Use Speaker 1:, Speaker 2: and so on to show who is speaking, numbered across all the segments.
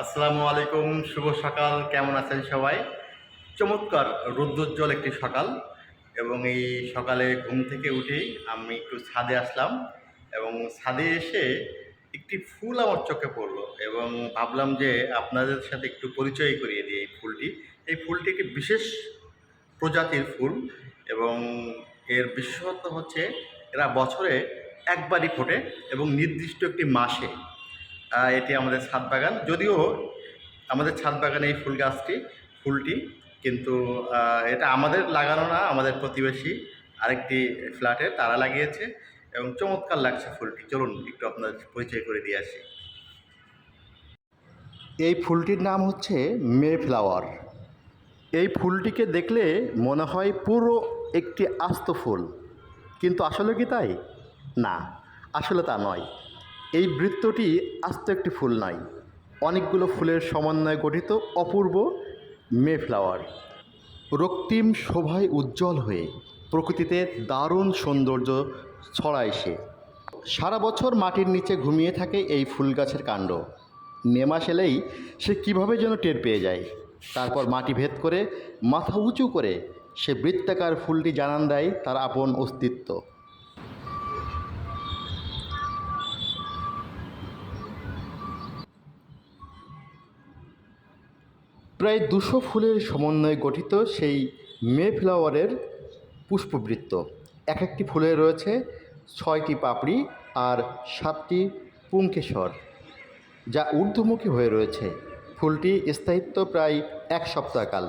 Speaker 1: আসসালামু আলাইকুম, শুভ সকাল। কেমন আছেন সবাই? চমৎকার রৌদ্রোজ্জ্বল একটি সকাল এবং এই সকালে ঘুম থেকে উঠেই আমি একটু ছাদে আসলাম এবং ছাদে এসে একটি ফুল আমার চোখে পড়লো এবং ভাবলাম যে আপনাদের সাথে একটু পরিচয় করিয়ে দিই এই ফুলটি। এই ফুলটি একটি বিশেষ প্রজাতির ফুল এবং এর বিশেষত্ব হচ্ছে এরা বছরে একবারই ফোটে এবং নির্দিষ্ট একটি মাসে। এটি আমাদের ছাদ বাগান। যদিও আমাদের ছাদ বাগানে এই ফুলটি কিন্তু এটা আমাদের লাগানো না, আমাদের প্রতিবেশী আরেকটি ফ্ল্যাটের তারা লাগিয়েছে এবং চমৎকার লাগছে ফুলটি। চলুন একটু আপনাদের পরিচয় করে দিয়ে আসি। এই ফুলটির নাম হচ্ছে মে ফ্লাওয়ার। এই ফুলটিকে দেখলে মনে হয় পুরো একটি আস্ত ফুল, কিন্তু আসলে কি তাই? না, আসলে তা নয়। এই বৃত্তটি আস্ত একটি ফুল নয়, অনেকগুলো ফুলের সমন্বয়ে গঠিত অপূর্ব মে ফ্লাওয়ার। রক্তিম শোভায় উজ্জ্বল হয়ে প্রকৃতিতে দারুণ সৌন্দর্য ছড়ায় সে। সারা বছর মাটির নিচে ঘুমিয়ে থাকে এই ফুল গাছের কাণ্ড। মে মাস এলেই সে কীভাবে যেন টের পেয়ে যায়। তারপর মাটি ভেদ করে মাথা উঁচু করে সে বৃত্তাকার ফুলটি জানান দেয় তার আপন অস্তিত্ব। প্রায় 200 ফুলের সমন্বয়ে গঠিত সেই মে ফ্লাওয়ারের পুষ্পবৃত্ত। এক একটি ফুলে রয়েছে 6টি পাপড়ি আর 7টি পুংকেশর, যা ঊর্ধ্বমুখী হয়ে রয়েছে। ফুলটি স্থায়িত্ব প্রায় 1 সপ্তাহকাল।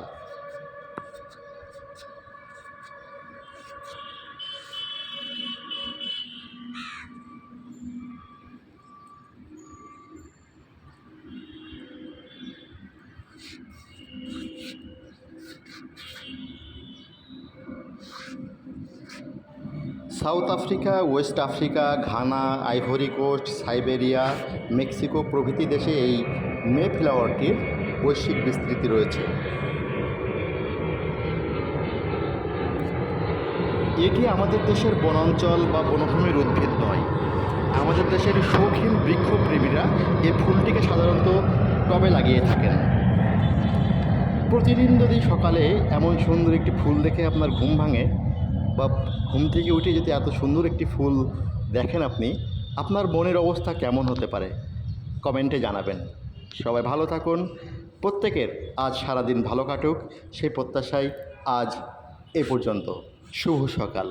Speaker 1: South Africa, West Africa, Ghana, Ivory Coast, Siberia, Mexico প্রভৃতি দেশে এই মে ফ্লাওয়ারটির বৈশ্বিক বিস্তৃতি রয়েছে। এটি আমাদের দেশের বনাঞ্চল বা বনভূমির উদ্ভিদ নয়। আমাদের দেশের শৌখিন বৃক্ষপ্রেমীরা এই ফুলটিকে সাধারণত টবে লাগিয়ে থাকেন। প্রতিদিন যদি সকালে এমন সুন্দর একটি ফুল দেখে আপনার ঘুম ভাঙে বা ঘুম থেকে উঠে যদি এত সুন্দর একটি ফুল দেখেন আপনি, আপনার মনের অবস্থা কেমন হতে পারে কমেন্টে জানাবেন। সবাই ভালো থাকুন, প্রত্যেকের আজ সারাদিন ভালো কাটুক সেই প্রত্যাশায় আজ এ পর্যন্ত। শুভ সকাল।